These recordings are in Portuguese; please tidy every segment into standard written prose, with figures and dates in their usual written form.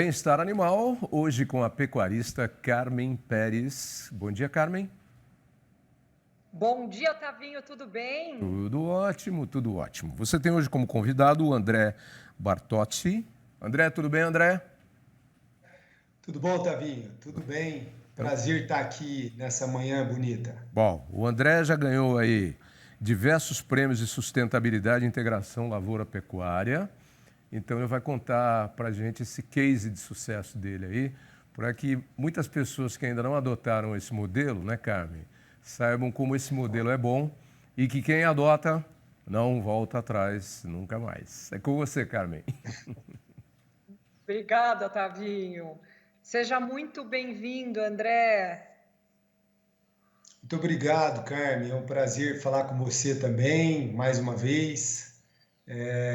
Bem-estar animal, hoje com a pecuarista Carmen Pérez. Bom dia, Carmen. Bom dia, Tavinho, tudo bem? Tudo ótimo, tudo ótimo. Você tem hoje como convidado o André Bartotti. André, tudo bem, André? Tudo bom, Tavinho? Tudo bem. Prazer estar aqui nessa manhã bonita. Bom, o André já ganhou aí diversos prêmios de sustentabilidade e integração lavoura-pecuária. Então ele vai contar para a gente esse case de sucesso dele aí, para que muitas pessoas que ainda não adotaram esse modelo, né, Carmen, saibam como esse modelo é bom e que quem adota não volta atrás nunca mais. É com você, Carmen. Obrigada, Tavinho. Seja muito bem-vindo, André. Muito obrigado, Carmen. É um prazer falar com você também, mais uma vez,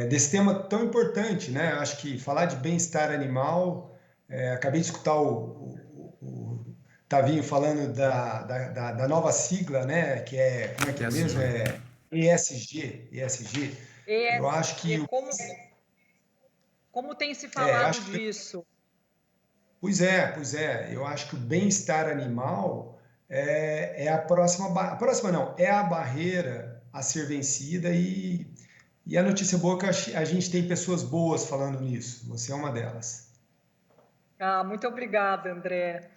desse tema tão importante, né? Acho que falar de bem-estar animal, acabei de escutar o Tavinho falando da nova sigla, né? Que é, como é que é mesmo? É ESG. Eu acho que... Como tem se falado acho disso? Pois é. Eu acho que o bem-estar animal é a próxima não, é a barreira a ser vencida e a notícia boa é que a gente tem pessoas boas falando nisso. Você é uma delas. Muito obrigada, André.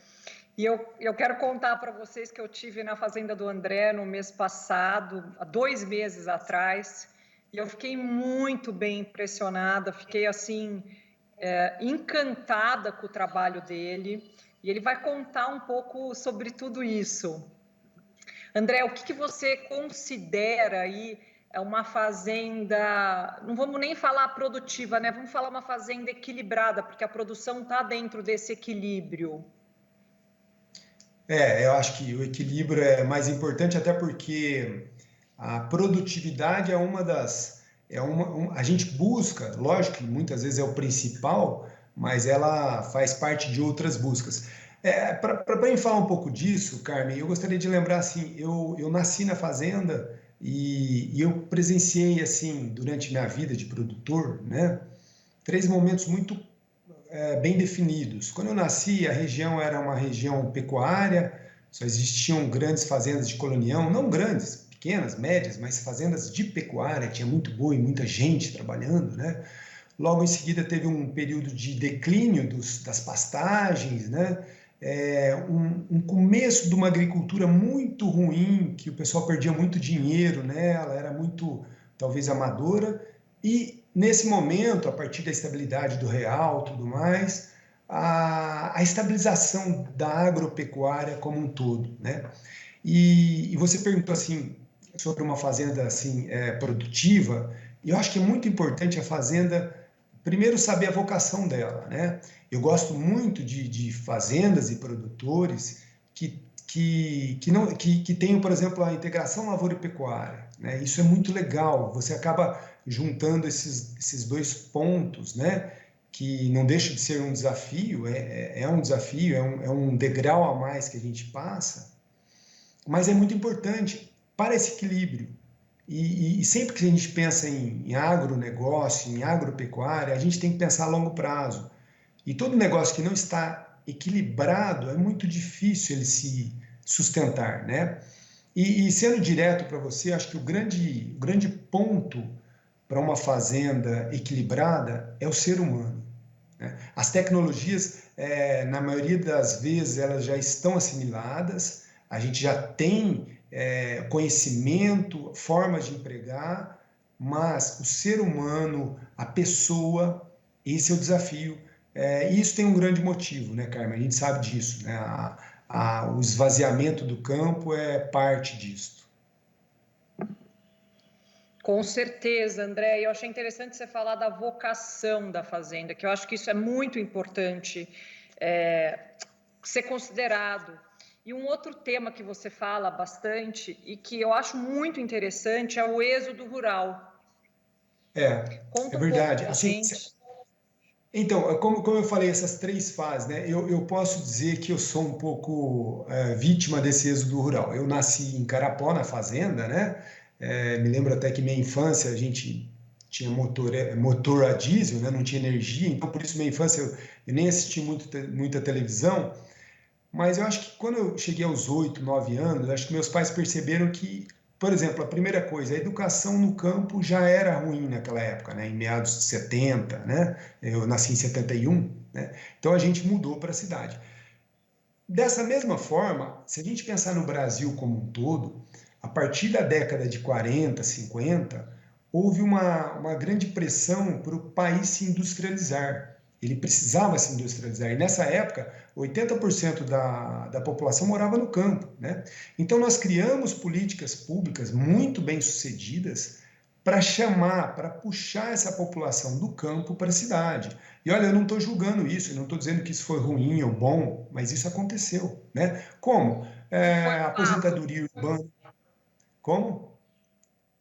E eu quero contar para vocês que eu tive na fazenda do André no mês passado, há 2 meses atrás, e eu fiquei muito bem impressionada, fiquei assim, encantada com o trabalho dele, e ele vai contar um pouco sobre tudo isso. André, o que você considera aí uma fazenda, não vamos nem falar produtiva, né? Vamos falar uma fazenda equilibrada, porque a produção está dentro desse equilíbrio. Eu acho que o equilíbrio é mais importante, até porque a produtividade é uma das... a gente busca, lógico que muitas vezes é o principal, mas ela faz parte de outras buscas. Para mim falar um pouco disso, Carmen, eu gostaria de lembrar assim, eu nasci na fazenda e eu presenciei assim, durante minha vida de produtor, né, 3 momentos muito bem definidos. Quando eu nasci, a região era uma região pecuária, só existiam grandes fazendas de colonião, não grandes, pequenas, médias, mas fazendas de pecuária, tinha muito boi, muita gente trabalhando, né? Logo em seguida teve um período de declínio das pastagens, né? Um começo de uma agricultura muito ruim, que o pessoal perdia muito dinheiro nela, era muito, talvez, amadora, e nesse momento, a partir da estabilidade do real, tudo mais, a estabilização da agropecuária como um todo, né? E você perguntou assim sobre uma fazenda assim produtiva. E eu acho que é muito importante a fazenda primeiro saber a vocação dela, né? Eu gosto muito de fazendas e produtores que tenham, por exemplo, a integração lavoura e pecuária, né? Isso é muito legal. Você acaba juntando esses 2 pontos, né? Que não deixa de ser um desafio, um desafio, é um degrau a mais que a gente passa, mas é muito importante para esse equilíbrio. E sempre que a gente pensa em agronegócio, em agropecuária, a gente tem que pensar a longo prazo. E todo negócio que não está equilibrado, é muito difícil ele se sustentar, né? E sendo direto para você, acho que o grande ponto para uma fazenda equilibrada é o ser humano, né? As tecnologias, na maioria das vezes, elas já estão assimiladas, a gente já tem conhecimento, formas de empregar, mas o ser humano, a pessoa, esse é o desafio. E isso tem um grande motivo, né, Carmen? A gente sabe disso, né? O esvaziamento do campo é parte disso. Com certeza, André. Eu achei interessante você falar da vocação da fazenda, que eu acho que isso é muito importante ser considerado. E um outro tema que você fala bastante e que eu acho muito interessante é o êxodo rural. Conta um verdade. Pouco, assim, gente. Então, como eu falei, essas 3 fases, né? Eu posso dizer que eu sou um pouco vítima desse êxodo rural. Eu nasci em Carapó, na fazenda, né? Me lembro até que minha infância a gente tinha motor a diesel, né? Não tinha energia, então por isso minha infância eu nem assisti muita televisão, mas eu acho que quando eu cheguei aos 8, 9 anos, acho que meus pais perceberam que, por exemplo, a primeira coisa, a educação no campo já era ruim naquela época, né? Em meados de 70, né? Eu nasci em 71, né? Então a gente mudou para a cidade. Dessa mesma forma, se a gente pensar no Brasil como um todo, a partir da década de 40, 50, houve uma grande pressão para o país se industrializar. Ele precisava se industrializar. E nessa época, 80% da população morava no campo, né? Então, nós criamos políticas públicas muito bem sucedidas para chamar, para puxar essa população do campo para a cidade. E olha, eu não estou julgando isso, eu não estou dizendo que isso foi ruim ou bom, mas isso aconteceu, né? Como? Aposentadoria urbana. Como?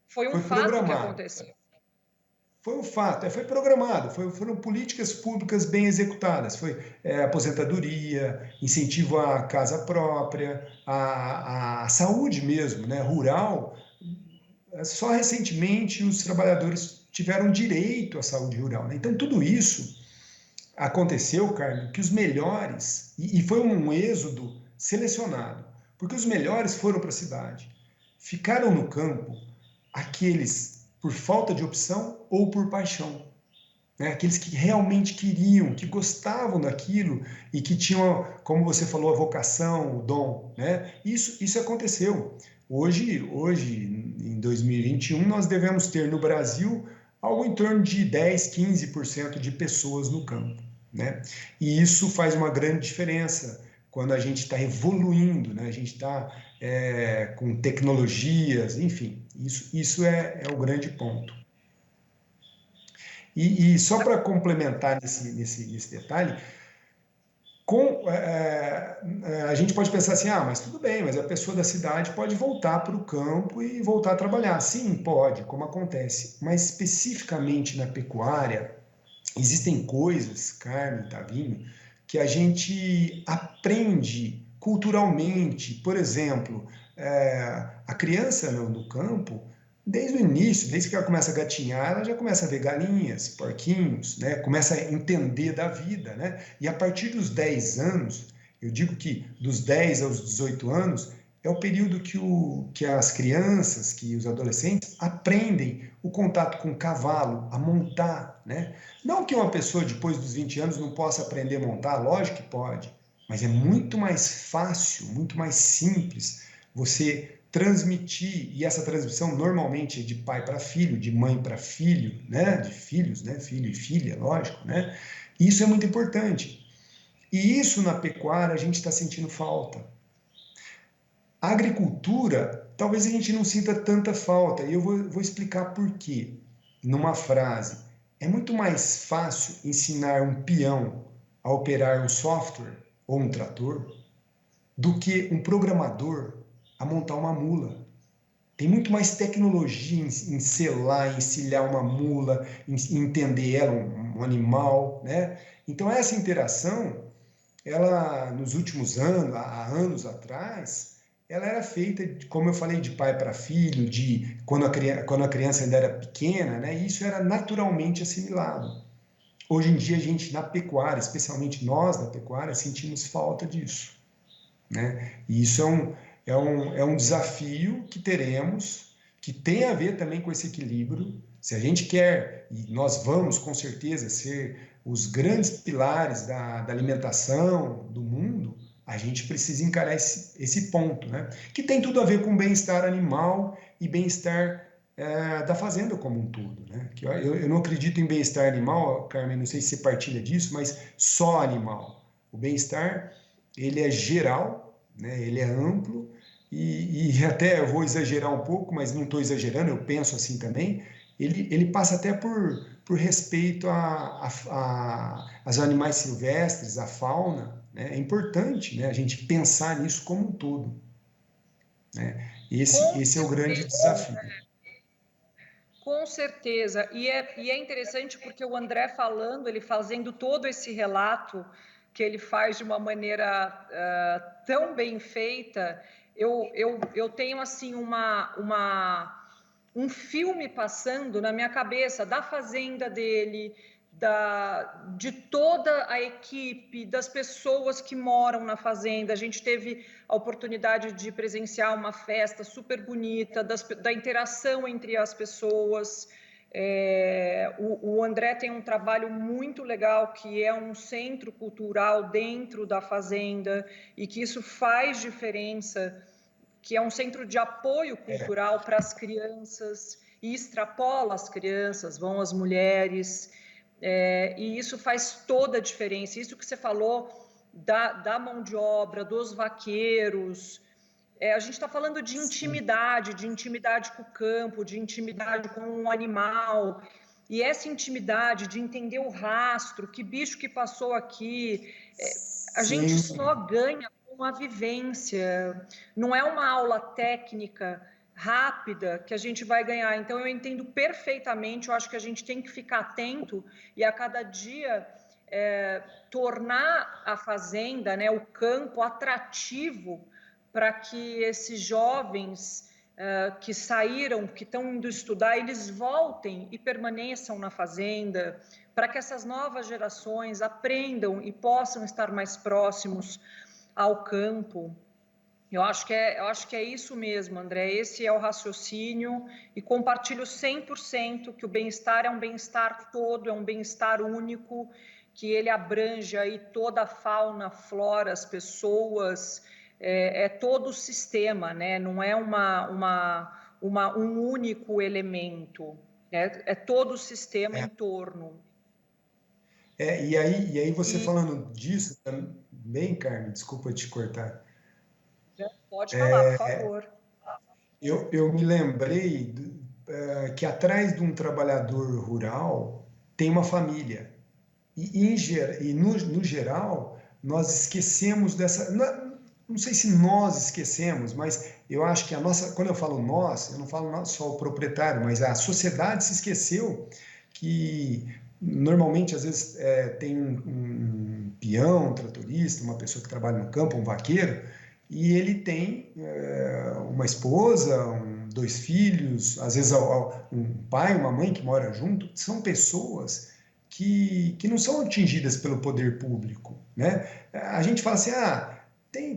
Foi um Foi fato que programado. aconteceu. Foi um fato, foi programado, foram políticas públicas bem executadas, foi aposentadoria, incentivo à casa própria, à saúde mesmo, né, rural. Só recentemente os trabalhadores tiveram direito à saúde rural, né? Então tudo isso aconteceu, Carlos, que os melhores, e foi um êxodo selecionado, porque os melhores foram para a cidade, ficaram no campo aqueles por falta de opção ou por paixão, né? Aqueles que realmente queriam, que gostavam daquilo e que tinham, como você falou, a vocação, o dom, né? Isso aconteceu. Hoje, em 2021, nós devemos ter no Brasil algo em torno de 10, 15% de pessoas no campo, né? E isso faz uma grande diferença quando a gente está evoluindo, né? A gente está com tecnologias, enfim, isso é o grande ponto. E só para complementar nesse detalhe, a gente pode pensar assim, mas tudo bem, mas a pessoa da cidade pode voltar para o campo e voltar a trabalhar. Sim, pode, como acontece. Mas especificamente na pecuária, existem coisas, Carmen, Tavinho, que a gente aprende culturalmente. Por exemplo, a criança no campo, desde o início, desde que ela começa a gatinhar, ela já começa a ver galinhas, porquinhos, né? Começa a entender da vida, né? E a partir dos 10 anos, eu digo que dos 10 aos 18 anos, é o período que as crianças, que os adolescentes aprendem o contato com o cavalo, a montar, né? Não que uma pessoa depois dos 20 anos não possa aprender a montar, lógico que pode, mas é muito mais fácil, muito mais simples você transmitir, e essa transmissão normalmente é de pai para filho, de mãe para filho, né? De filhos, né? Filho e filha, lógico, né? E isso é muito importante. E isso na pecuária a gente está sentindo falta. A agricultura, talvez a gente não sinta tanta falta, e eu vou explicar por quê. Numa frase, é muito mais fácil ensinar um peão a operar um software ou um trator do que um programador a montar uma mula. Tem muito mais tecnologia em selar, em encilhar uma mula, em entender ela, um animal, né? Então essa interação, ela nos últimos anos, há anos atrás, ela era feita, como eu falei, de pai para filho, de quando a criança ainda era pequena, né? E isso era naturalmente assimilado. Hoje em dia a gente na pecuária, especialmente nós da pecuária, sentimos falta disso, né? E isso é um desafio que teremos, que tem a ver também com esse equilíbrio. Se a gente quer, e nós vamos com certeza ser os grandes pilares da alimentação do mundo, a gente precisa encarar esse ponto, né? Que tem tudo a ver com bem-estar animal e bem-estar da fazenda como um todo, né? Que eu não acredito em bem-estar animal, Carmen, não sei se você partilha disso, mas só animal. O bem-estar, ele é geral, né? Ele é amplo, e até eu vou exagerar um pouco, mas não estou exagerando, eu penso assim também, ele passa até por respeito aos animais silvestres, à fauna, né? É importante, né, a gente pensar nisso como um todo, né? Esse é o grande desafio. Com certeza, e é interessante porque o André falando, ele fazendo todo esse relato que ele faz de uma maneira tão bem feita, eu tenho assim um filme passando na minha cabeça da fazenda dele, de toda a equipe, das pessoas que moram na fazenda. A gente teve a oportunidade de presenciar uma festa super bonita, da interação entre as pessoas. O André tem um trabalho muito legal, que é um centro cultural dentro da fazenda, e que isso faz diferença, que é um centro de apoio cultural para as crianças, e extrapola as crianças, vão as mulheres. E isso faz toda a diferença. Isso que você falou da mão de obra, dos vaqueiros, a gente está falando de intimidade com o campo, de intimidade com o animal, e essa intimidade de entender o rastro, que bicho que passou aqui, a gente só ganha com a vivência, não é uma aula técnica rápida que a gente vai ganhar. Então, eu entendo perfeitamente, eu acho que a gente tem que ficar atento e a cada dia tornar a fazenda, né, o campo atrativo para que esses jovens que saíram, que estão indo estudar, eles voltem e permaneçam na fazenda, para que essas novas gerações aprendam e possam estar mais próximos ao campo. Eu acho que é isso mesmo, André, esse é o raciocínio, e compartilho 100% que o bem-estar é um bem-estar todo, é um bem-estar único, que ele abrange aí toda a fauna, flora, as pessoas, todo o sistema, né? Não é um único elemento, é todo o sistema em torno. E aí você falando disso também, Carmen, desculpa te cortar. Pode falar, por favor. Eu me lembrei que atrás de um trabalhador rural tem uma família. E no geral, nós esquecemos dessa... Não sei se nós esquecemos, mas eu acho que a nossa... Quando eu falo nós, eu não falo só o proprietário, mas a sociedade se esqueceu que normalmente, às vezes, tem um peão, um tratorista, uma pessoa que trabalha no campo, um vaqueiro, e ele tem uma esposa, 2 filhos, às vezes um pai, uma mãe que mora junto. São pessoas que não são atingidas pelo poder público, né? A gente fala assim,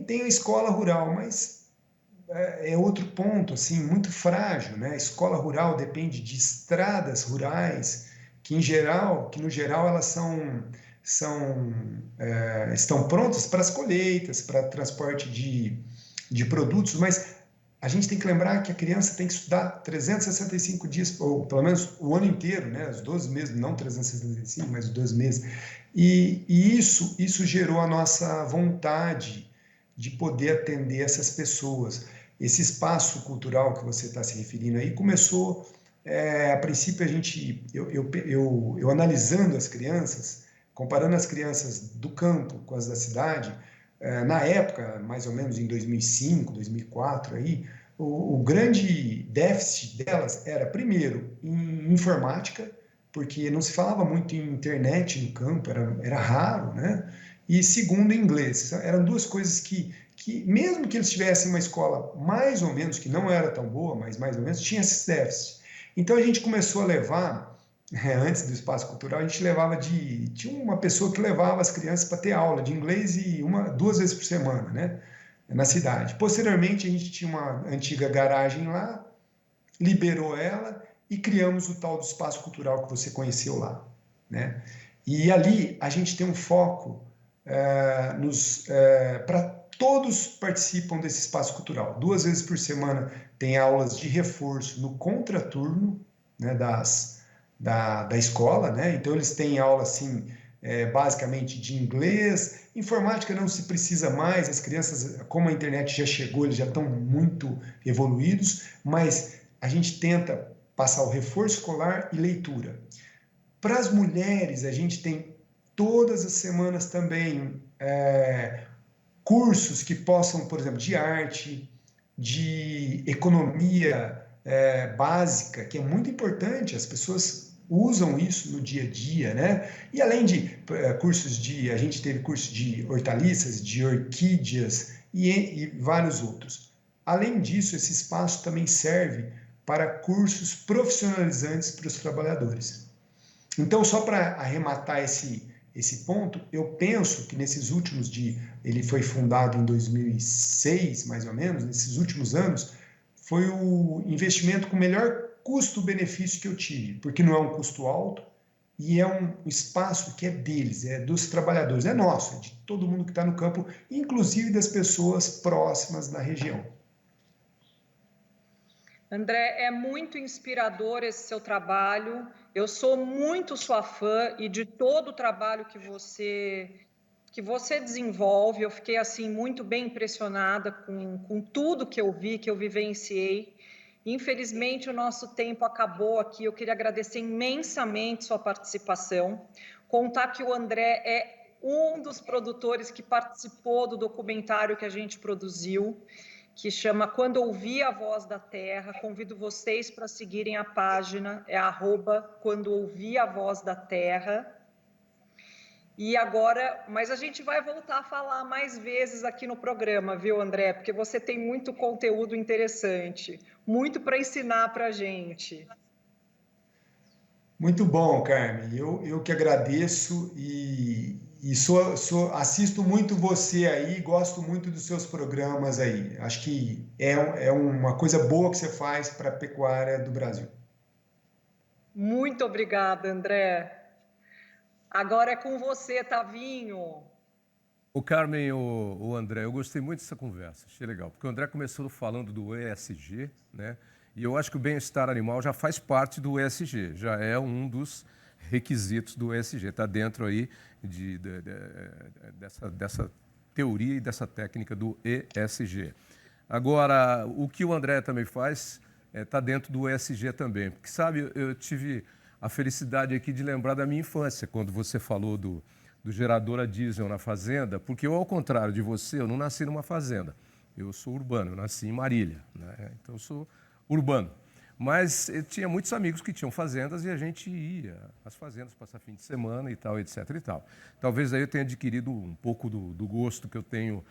tem a escola rural, mas é outro ponto, assim, muito frágil, né? A escola rural depende de estradas rurais, que no geral elas estão prontas para as colheitas, para transporte de produtos, mas a gente tem que lembrar que a criança tem que estudar 365 dias, ou pelo menos o ano inteiro, né? Os 12 meses, não 365, mas os 12 meses. E isso gerou a nossa vontade de poder atender essas pessoas. Esse espaço cultural que você está se referindo aí começou, a princípio, eu analisando as crianças, comparando as crianças do campo com as da cidade, na época, mais ou menos em 2005, 2004, aí, o grande déficit delas era, primeiro, em informática, porque não se falava muito em internet no campo, era raro, né? E segundo, em inglês. Eram 2 coisas que mesmo que eles tivessem uma escola mais ou menos, que não era tão boa, mas mais ou menos, tinha esses déficits. Então a gente começou a levar, antes do espaço cultural, a gente levava tinha uma pessoa que levava as crianças para ter aula de inglês 2 vezes por semana, né, na cidade. Posteriormente, a gente tinha uma antiga garagem lá, liberou ela e criamos o tal do espaço cultural que você conheceu lá, né? E ali a gente tem um foco para todos participam desse espaço cultural. 2 vezes por semana tem aulas de reforço no contraturno, né, da escola, né? Então eles têm aula assim, basicamente de inglês. Informática não se precisa mais, as crianças, como a internet já chegou, eles já estão muito evoluídos, mas a gente tenta passar o reforço escolar e leitura. Para as mulheres, a gente tem todas as semanas também cursos que possam, por exemplo, de arte, de economia básica, que é muito importante, as pessoas usam isso no dia a dia, né? E além de a gente teve curso de hortaliças, de orquídeas e vários outros. Além disso, esse espaço também serve para cursos profissionalizantes para os trabalhadores. Então, só para arrematar esse ponto, eu penso que nesses últimos ele foi fundado em 2006, mais ou menos, nesses últimos anos, foi o investimento com melhor custo-benefício que eu tive, porque não é um custo alto e é um espaço que é deles, é dos trabalhadores, é nosso, é de todo mundo que está no campo, inclusive das pessoas próximas da região. André, é muito inspirador esse seu trabalho. Eu sou muito sua fã e de todo o trabalho que você desenvolve. Eu fiquei assim muito bem impressionada com tudo que eu vi, que eu vivenciei. Infelizmente, o nosso tempo acabou aqui. Eu queria agradecer imensamente sua participação. Contar que o André é um dos produtores que participou do documentário que a gente produziu, que chama Quando Ouvi a Voz da Terra. Convido vocês para seguirem a página, é @Quando Ouvi a Voz da Terra. E agora, mas a gente vai voltar a falar mais vezes aqui no programa, viu, André? Porque você tem muito conteúdo interessante, muito para ensinar para a gente. Muito bom, Carmen. Eu que agradeço e assisto muito você aí, gosto muito dos seus programas aí. Acho que é uma coisa boa que você faz para a pecuária do Brasil. Muito obrigada, André. Agora é com você, Tavinho. O Carmen, o André, eu gostei muito dessa conversa, achei legal, porque o André começou falando do ESG, né? E eu acho que o bem-estar animal já faz parte do ESG, já é um dos requisitos do ESG, está dentro aí dessa teoria e dessa técnica do ESG. Agora, o que o André também faz está dentro do ESG também, porque, sabe, eu tive a felicidade aqui de lembrar da minha infância, quando você falou do gerador a diesel na fazenda, porque eu, ao contrário de você, eu não nasci numa fazenda, eu sou urbano, eu nasci em Marília, né? Então eu sou urbano. Mas eu tinha muitos amigos que tinham fazendas e a gente ia às fazendas passar fim de semana e tal, etc. e tal. Talvez aí eu tenha adquirido um pouco do gosto que eu tenho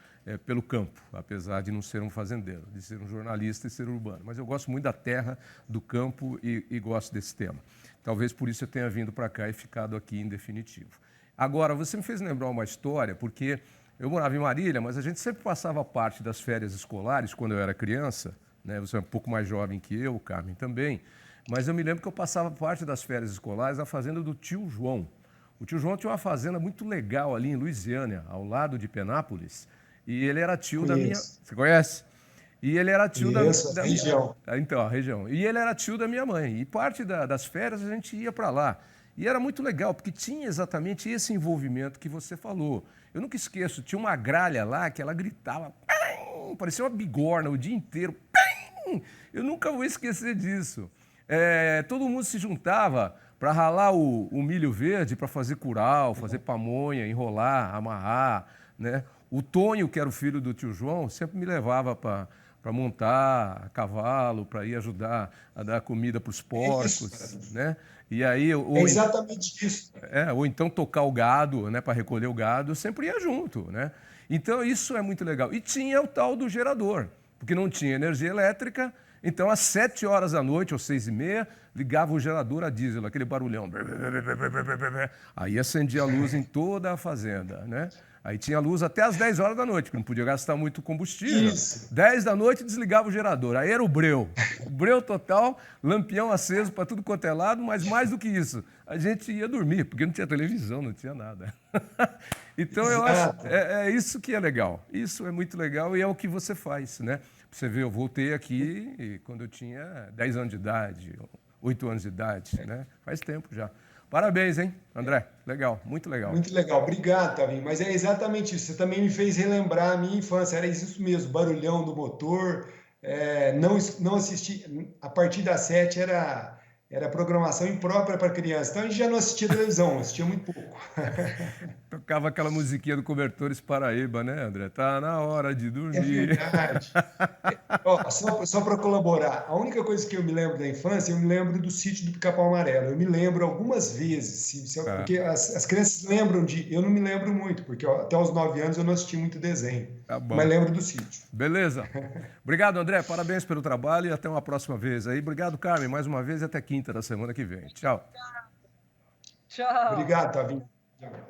pelo campo, apesar de não ser um fazendeiro, de ser um jornalista e ser urbano. Mas eu gosto muito da terra, do campo e gosto desse tema. Talvez por isso eu tenha vindo para cá e ficado aqui em definitivo. Agora, você me fez lembrar uma história, porque eu morava em Marília, mas a gente sempre passava parte das férias escolares, quando eu era criança, né? Você é um pouco mais jovem que eu, Carmen também, mas eu me lembro que eu passava parte das férias escolares na fazenda do tio João. O tio João tinha uma fazenda muito legal ali em Louisiana, ao lado de Penápolis, e ele era tio da minha... Você conhece? E ele era tio da região. Então, a região. E ele era tio da minha mãe. E parte das férias a gente ia para lá. E era muito legal, porque tinha exatamente esse envolvimento que você falou. Eu nunca esqueço, tinha uma gralha lá que ela gritava, parecia uma bigorna o dia inteiro. Eu nunca vou esquecer disso. Todo mundo se juntava para ralar o milho verde, para fazer curau, fazer pamonha, enrolar, amarrar, né? O Tonho, que era o filho do tio João, sempre me levava para montar a cavalo, para ir ajudar a dar comida para os porcos, né? E aí, exatamente isso. Ou então tocar o gado, né, para recolher o gado, eu sempre ia junto, né? Então isso é muito legal. E tinha o tal do gerador, porque não tinha energia elétrica, então às 7 horas da noite, ou 6h30, ligava o gerador a diesel, aquele barulhão. Aí acendia a luz em toda a fazenda, né? Aí tinha luz até às 10 horas da noite, porque não podia gastar muito combustível. Isso. 10 da noite desligava o gerador. Aí era o breu total, lampião aceso para tudo quanto é lado, mas mais do que isso, a gente ia dormir, porque não tinha televisão, não tinha nada. Então eu acho isso que é legal. Isso é muito legal e é o que você faz, né? Você vê, eu voltei aqui quando eu tinha 10 anos de idade, 8 anos de idade, né? Faz tempo já. Parabéns, hein, André? Legal, muito legal. Muito legal. Obrigado, Tavinho. Mas é exatamente isso. Você também me fez relembrar a minha infância. Era isso mesmo, barulhão do motor. Não assisti. A partir das 7 era era programação imprópria para criança. Então a gente já não assistia televisão, assistia muito pouco. Tocava aquela musiquinha do Cobertores Paraíba, né, André? Tá na hora de É dormir. verdade. Ó, só para colaborar, a única coisa que eu me lembro da infância, eu me lembro do Sítio do Pica-Pau Amarelo. Eu me lembro algumas vezes, Tá, porque as crianças lembram de. Eu não me lembro muito, porque ó, até os 9 anos eu não assisti muito desenho, tá mas bom. lembro do sítio. Beleza. Obrigado, André. Parabéns pelo trabalho e até uma próxima vez aí. Obrigado, Carmen, mais uma vez e até quinta da semana que vem. Tchau. Tchau. Obrigado, Tavinho.